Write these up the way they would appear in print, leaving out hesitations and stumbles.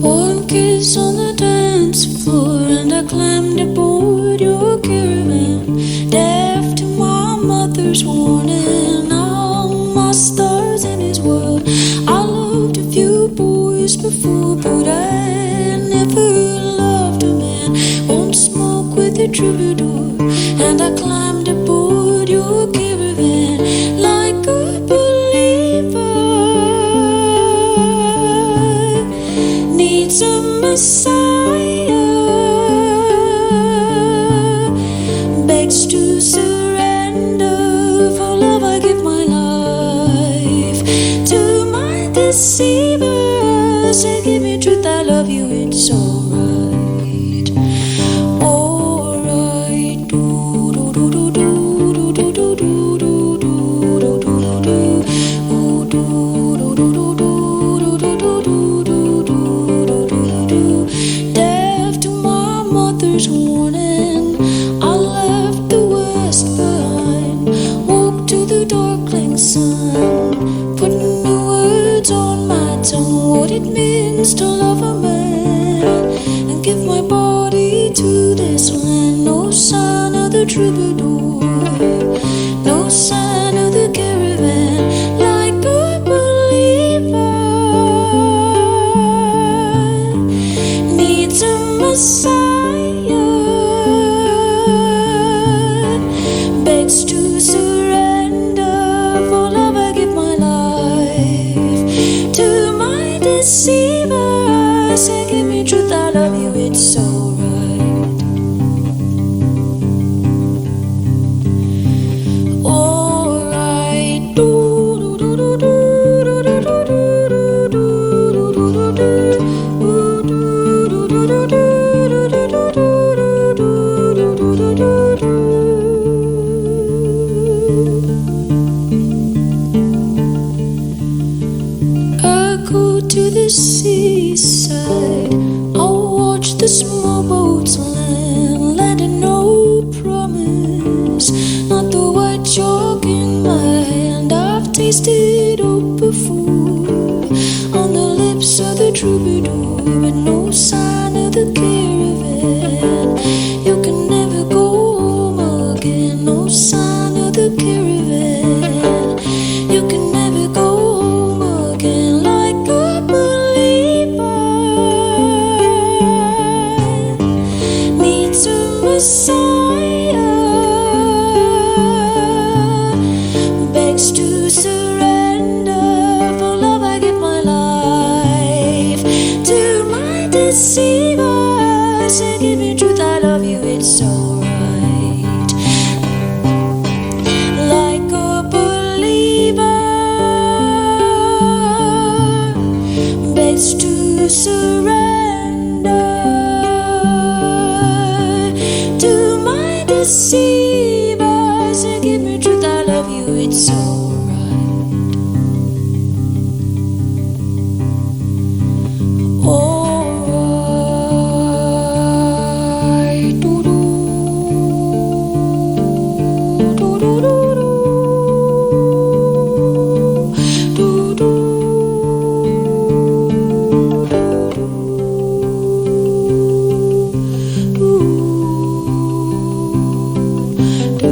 One kiss on the dance floor, and I climbed aboard your caravan. Deaf to my mother's warning, all my stars in his world. I loved a few boys before, but I never loved a man. Won't smoke with a troubadour, and I climbed aboard your caravan like a believer needs a Messiah, begs to surrender. For love I give my life to my deceiver. Say, give me truth, I love you, it's alright. Alright. Do do do do do do do do do do do do do. Oh, do do do do do. Deaf to my mother's warning, I left the West behind. Woke to the darkling sun, putting the words on my tongue. What it means to love a man and give my body to this land. No sign of the troubadour, no sign of the caravan. Like a believer needs a Messiah, begs to surrender. For love I give my life to my deceiver. Say, give me truth, I love you, it's alright. Alright. Do do do do do do do do do do do do do. I go to the seaside, I'll watch the small boats land, landing no promise, not the white chalk in my hand. I've tasted hope before on the lips of the troubadour, but no sign of the caravan. You can never go home again. No sign of the caravan. You can never go home again. Like a believer needs a Messiah, begs to surrender. For love I give my life to my deceiver. Say, give me truth, I love you, it's alright. Like a believer begs to surrender to my deceiver. Say, give me truth, I love you, it's alright. Alright. Do do do do do do do. Ooh. 'Cause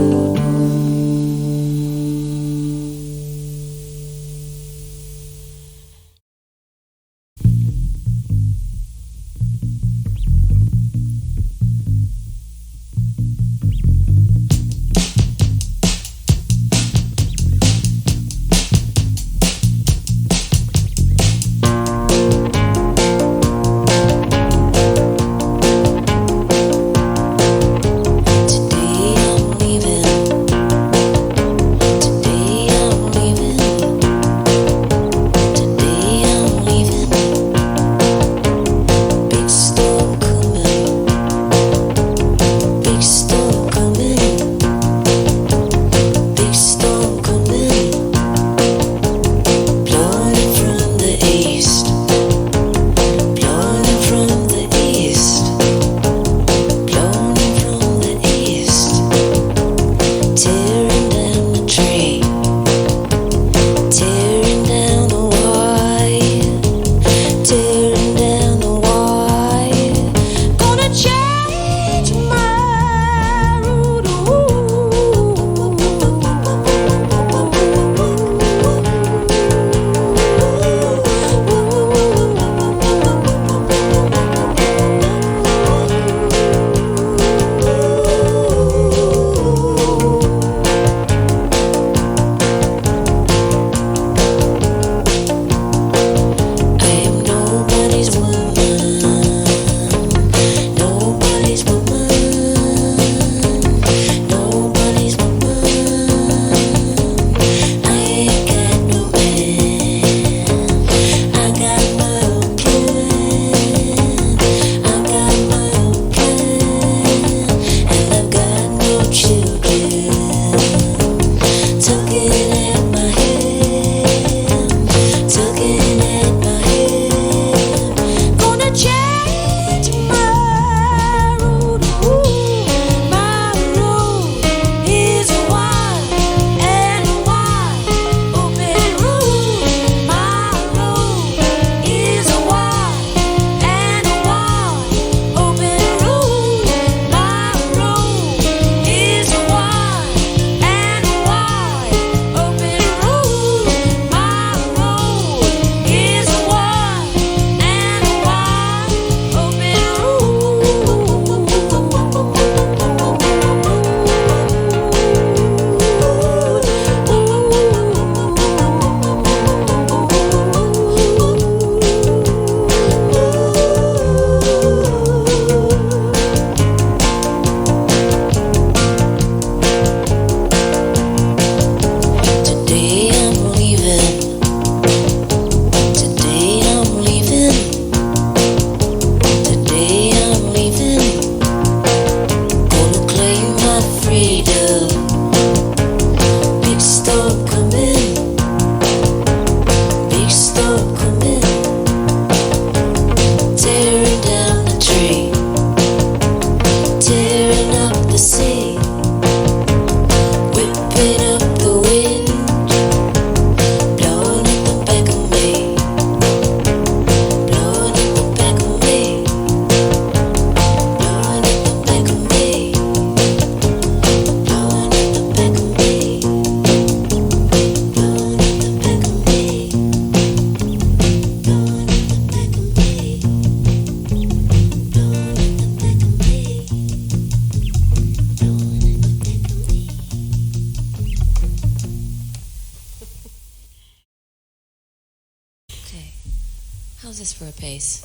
this for a pace?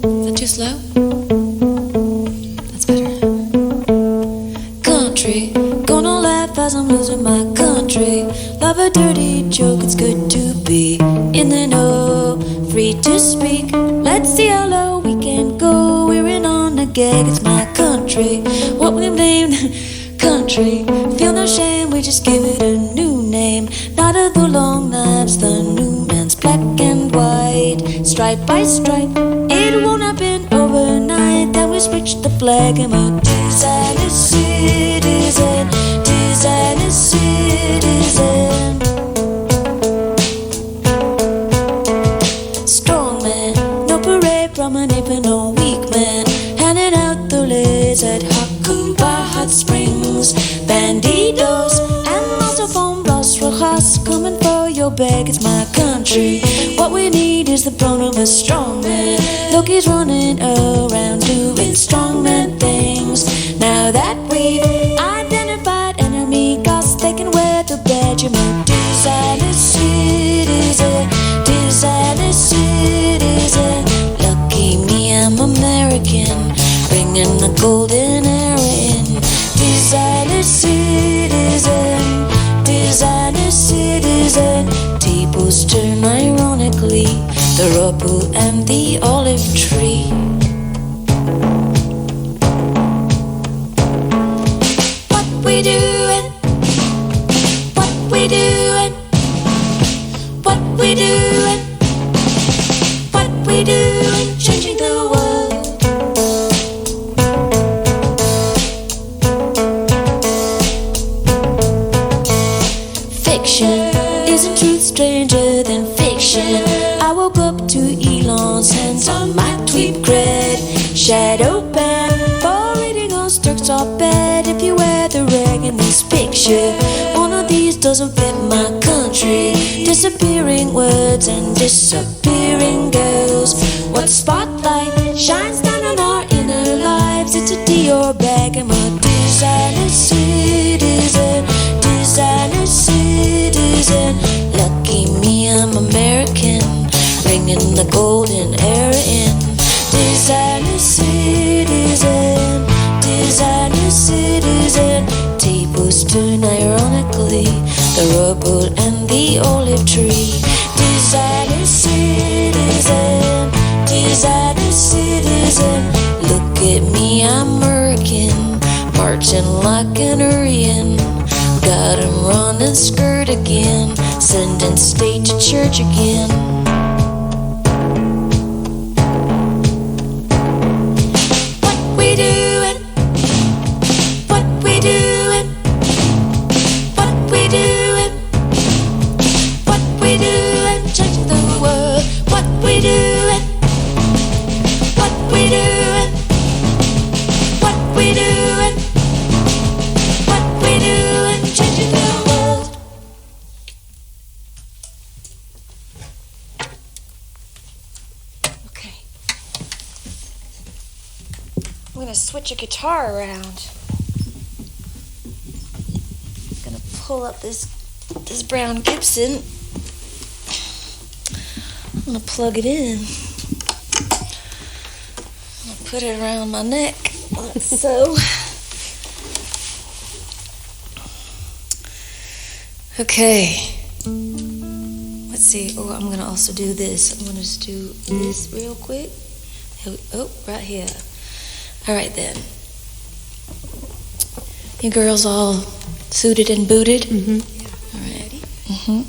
Is that too slow? That's better. Country, gonna laugh as I'm losing my country. Love a dirty joke, it's good to be in the know, free to speak. Let's see how low we can go. We're in on a gag, it's my country. What we named country. Feel no shame, we just give it a new name. Not of the long knives, the new man's black and white, stripe by stripe. It won't happen overnight that we switch the flag. I'm a designer citizen, designer citizen. Strong man, no parade from an even no weak man. Handing out the lays at Hakuba Hot Springs, Bandidos, and also from Los Rojas. Coming for your bag, it's my country. What we need is the bone of a strong man. Look, he's running around doing strongman things. Now that we've identified enemy, cause they can wear the badge. I'm a designer citizen, designer citizen. Lucky me, I'm American, bringing the golden era in. Designer citizen, designer citizen. Tables turn ironically, the rubble and the olive tree. What we doing? What we doing? What we doing? What we doing? Changing the world. Fiction isn't truth stranger than fiction. I woke up to Elon's hands on my tweet grid. Shadow banned for reading on Sturk's op-ed. If you wear the rag in this picture, one of these doesn't fit my country. Disappearing words and disappearing girls. What spotlight shines down on our inner lives? It's a Dior bag. I'm a designer citizen, designer citizen. Lucky me, I'm American, bringing the golden era in. Designer citizen, designer citizen. Tables turn ironically, the rubble and the olive tree. Designer citizen, designer citizen. Look at me, I'm American, marching like an Aryan. Got him running skirt again, sending state to church again. What we doing? What we doing? What we doing? What we doing? Changing the world. What we doing? What we doing? What we doing? What we doing? Changing the world. Okay. I'm gonna switch a guitar around. I'm gonna pull up this brown Gibson. I'm gonna plug it in. I'm gonna put it around my neck, like so. Okay. Let's see. Oh, I'm gonna also do this. I'm gonna just do this real quick. Oh, right here. All right then. You girls all suited and booted? Mm-hmm. Yeah. All right. Mm-hmm.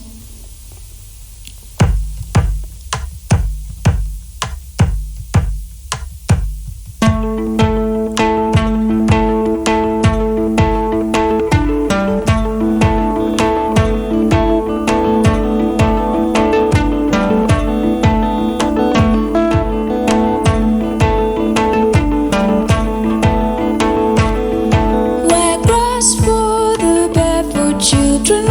Children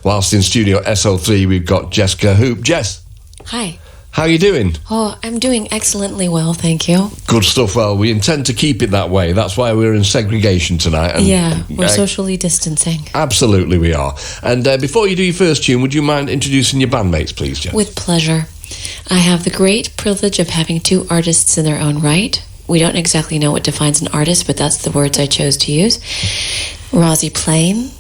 whilst in Studio SO3 we've got Jesca Hoop. Jess, Hi. how are you doing? Oh, I'm doing excellently well, thank you. Good stuff. Well, we intend to keep it that way. That's why we're in segregation tonight. And, Yeah, we're socially distancing. Absolutely we are. And before you do your first tune, would you mind introducing your bandmates, please, Jess? With pleasure. I have the great privilege of having two artists in their own right. We don't exactly know what defines an artist, but that's the words I chose to use. Rosie Plain,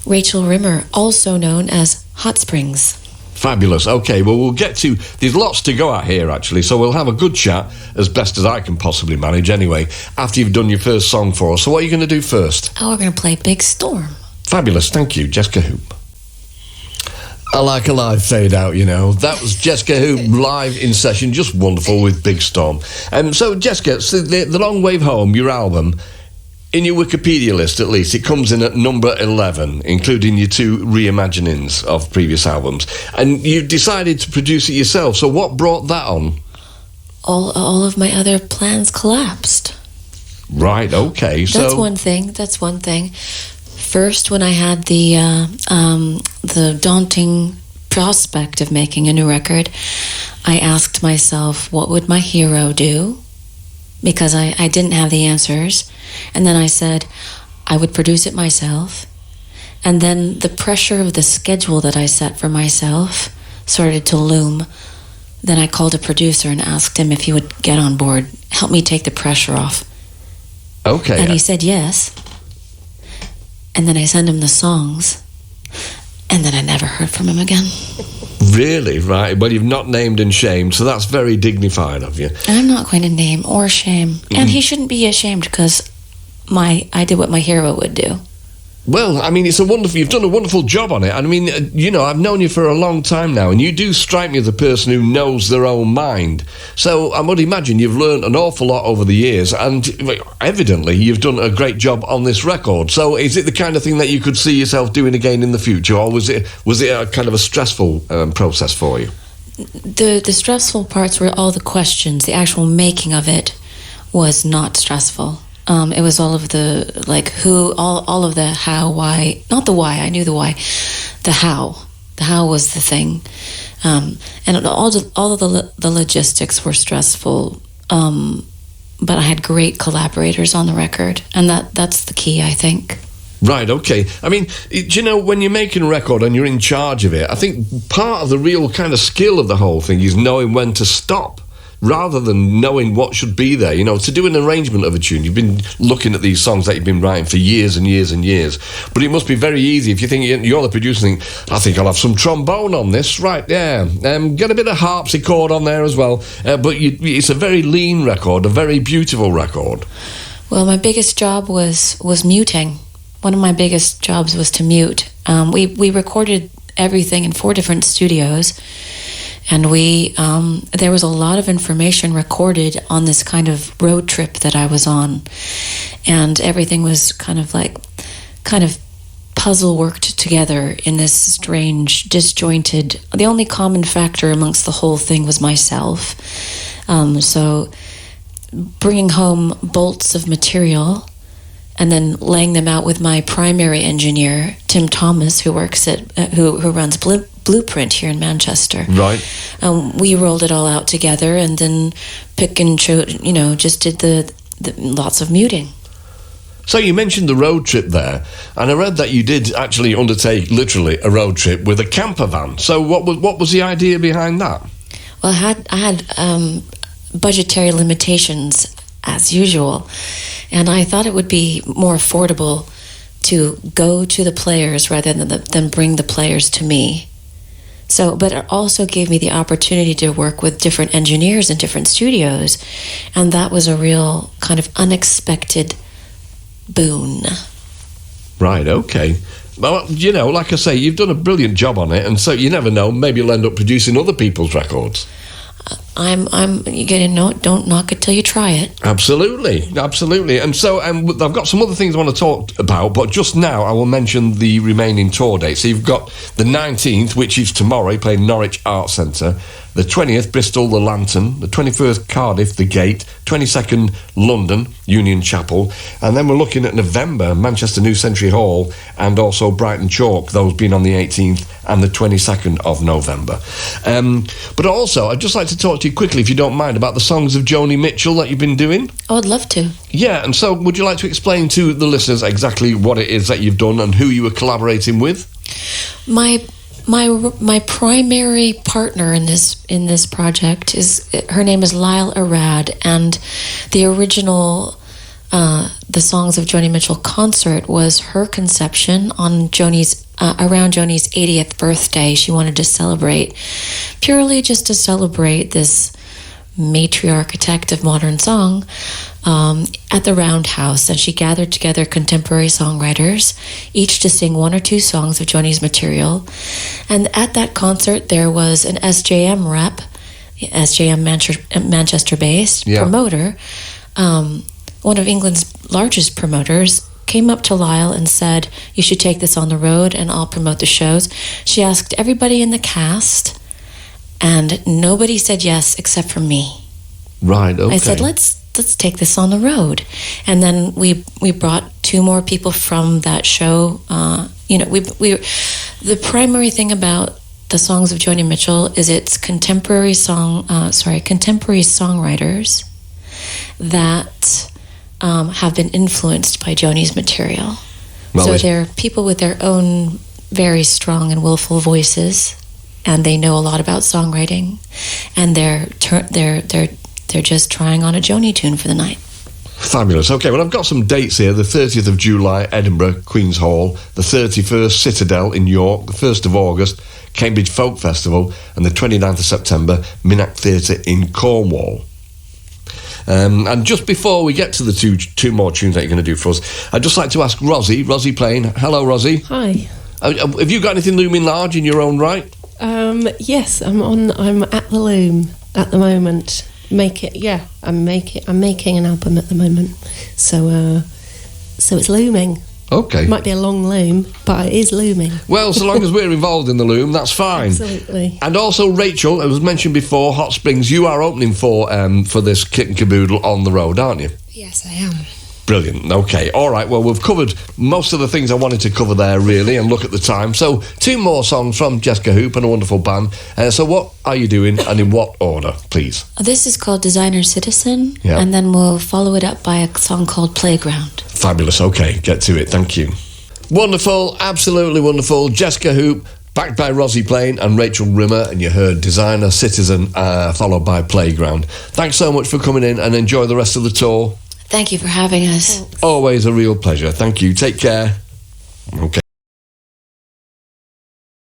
Rachel Rimmer, also known as Hot Springs. Fabulous. Okay, well, we'll get to... There's lots to go at here, actually, so we'll have a good chat, as best as I can possibly manage anyway, after you've done your first song for us. So what are you going to do first? Oh, we're going to play Big Storm. Fabulous. Thank you, Jesca Hoop. I like a live fade out, you know. That was Jesca Hoop live in session, just wonderful with Big Storm. So, Jesca, so the Long Wave Home, your album, in your Wikipedia list at least, it comes in at number 11, including your two reimaginings of previous albums. And you decided to produce it yourself, so what brought that on? All of my other plans collapsed. Right, okay. That's one thing. First, when I had the daunting prospect of making a new record, I asked myself, what would my hero do? Because I didn't have the answers. And then I said, I would produce it myself. And then the pressure of the schedule that I set for myself started to loom. Then I called a producer and asked him if he would get on board, help me take the pressure off. Okay. And he said yes. And then I sent him the songs, and then I never heard from him again. Really? Right. Well, you've not named and shamed, so that's very dignified of you. I'm not going to name or shame. And he shouldn't be ashamed because I did what my hero would do. Well, I mean, you've done a wonderful job on it. I mean, you know, I've known you for a long time now, and you do strike me as a person who knows their own mind. So I would imagine you've learned an awful lot over the years, and evidently you've done a great job on this record. So is it the kind of thing that you could see yourself doing again in the future, or was it a kind of a stressful process for you? The stressful parts were all the questions. The actual making of it was not stressful. It was all of the, like, who, all of the how, why, not the why, I knew the why, the how. The how was the thing. And all of the logistics were stressful, but I had great collaborators on the record, and that's the key, I think. Right, okay. I mean, do you know, when you're making a record and you're in charge of it, I think part of the real kind of skill of the whole thing is knowing when to stop, rather than knowing what should be there. You know, to do an arrangement of a tune, you've been looking at these songs that you've been writing for years and years and years, but it must be very easy if you think you're the producer, think, I think I'll have some trombone on this, right, yeah, get a bit of harpsichord on there as well, but it's a very lean record, a very beautiful record. Well, my biggest job was muting. One of my biggest jobs was to mute. We recorded everything in 4 different studios, and there was a lot of information recorded on this kind of road trip that I was on, and everything was kind of puzzle worked together in this strange, disjointed. The only common factor amongst the whole thing was myself. So bringing home bolts of material and then laying them out with my primary engineer, Tim Thomas, who works at who runs Blueprint here in Manchester. Right. We rolled it all out together, and then pick and chose, just did the lots of muting. So you mentioned the road trip there, and I read that you did actually undertake literally a road trip with a camper van. So what was the idea behind that? Well, I had budgetary limitations as usual, and I thought it would be more affordable to go to the players rather than bring the players to me. So, but it also gave me the opportunity to work with different engineers in different studios, and that was a real kind of unexpected boon. Right, okay. Well, like I say, you've done a brilliant job on it, and so you never know, maybe you'll end up producing other people's records. Don't knock it till you try it. Absolutely. And so I've got some other things I want to talk about, but just now I will mention the remaining tour dates. So you've got the 19th, which is tomorrow, you play Norwich Arts Centre, The 20th, Bristol, the Lantern. The 21st, Cardiff, the Gate. 22nd, London, Union Chapel. And then we're looking at November, Manchester New Century Hall, and also Brighton Chalk, those being on the 18th and the 22nd of November. But also, I'd just like to talk to you quickly, if you don't mind, about the songs of Joni Mitchell that you've been doing. Oh, I'd love to. Yeah, and so would you like to explain to the listeners exactly what it is that you've done and who you were collaborating with? My primary partner in this project her name is Lyle Arad, and the original the Songs of Joni Mitchell concert was her conception on around Joni's 80th birthday. She wanted to celebrate, purely just to celebrate this matriarchitect of modern song at the Roundhouse, and she gathered together contemporary songwriters, each to sing one or two songs of Joni's material. And at that concert there was an SJM rep, SJM Manchester-based promoter, one of England's largest promoters, came up to Lyle and said, "You should take this on the road and I'll promote the shows." She asked everybody in the cast, and nobody said yes except for me. Right, okay. I said, let's take this on the road. And then we brought two more people from that show. The primary thing about the Songs of Joni Mitchell is it's contemporary songwriters that have been influenced by Joni's material. Well, so they're people with their own very strong and willful voices, and they know a lot about songwriting, and they're just trying on a Joni tune for the night. Fabulous. Okay, well, I've got some dates here. The 30th of July, Edinburgh, Queen's Hall. The 31st, Citadel in York. The 1st of August, Cambridge Folk Festival. And the 29th of September, Minack Theatre in Cornwall. And just before we get to the two more tunes that you're going to do for us, I'd just like to ask Rosie Plain. Hello, Rosie. Hi. Have you got anything looming large in your own right? Yes, I'm at the loom at the moment. I'm making an album at the moment. So it's looming. Okay. It might be a long loom, but it is looming. Well, so long as we're involved in the loom, that's fine. Absolutely. And also, Rachel, as was mentioned before, Hot Springs, you are opening for this Kit and Caboodle on the road, aren't you? Yes, I am. Brilliant. Okay. All right. Well, we've covered most of the things I wanted to cover there, really, and look at the time. So, two more songs from Jesca Hoop and a wonderful band. So what are you doing, and in what order, please? This is called Designer Citizen, yeah. And then we'll follow it up by a song called Playground. Fabulous. Okay, get to it. Thank you. Wonderful. Absolutely wonderful. Jesca Hoop, backed by Rosie Plain and Rachel Rimmer, and you heard Designer Citizen, followed by Playground. Thanks so much for coming in, and enjoy the rest of the tour. Thank you for having us. Always a real pleasure. Thank you. Take care. Okay.